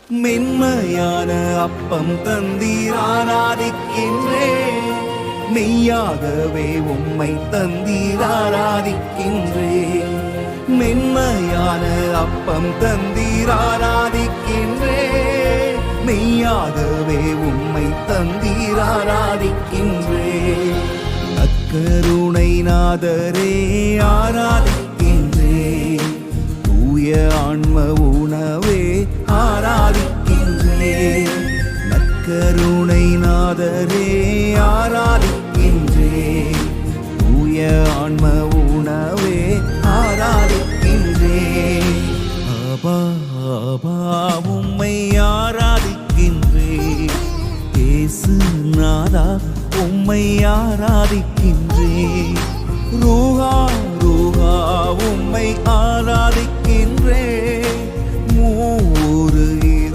மென்மையான அப்பம் தந்தீர் ஆராதிக்கின்றேன். மெய்யாகவே உம்மை தந்தீர் ஆராதிக்கின்றேன். மென்மையான அப்பம் தந்தீர் ஆராதிக்கின்றேன். மெய்யாகவே உம்மை தந்தீர் ஆராதிக்கின்றேன். நற்கருணை நாதரே ஆராதிக்கின்றேன். தூய ஆன்ம உணவே ஆராதிக்கின்றேன். நற்கருணை நாதரே ஆராதிக்கின்றேன். தூய ஆன்ம உணவே ஆராதிக்கின்றேன். ஆபா ஆபா உம்மை ஆராதிக்கின்றேன். இயேசு நாதா உம்மை ஆராதிக்கின்றேன். ரூஹா ரூஹா உம்மை ஆராதிக்கின்றேன்.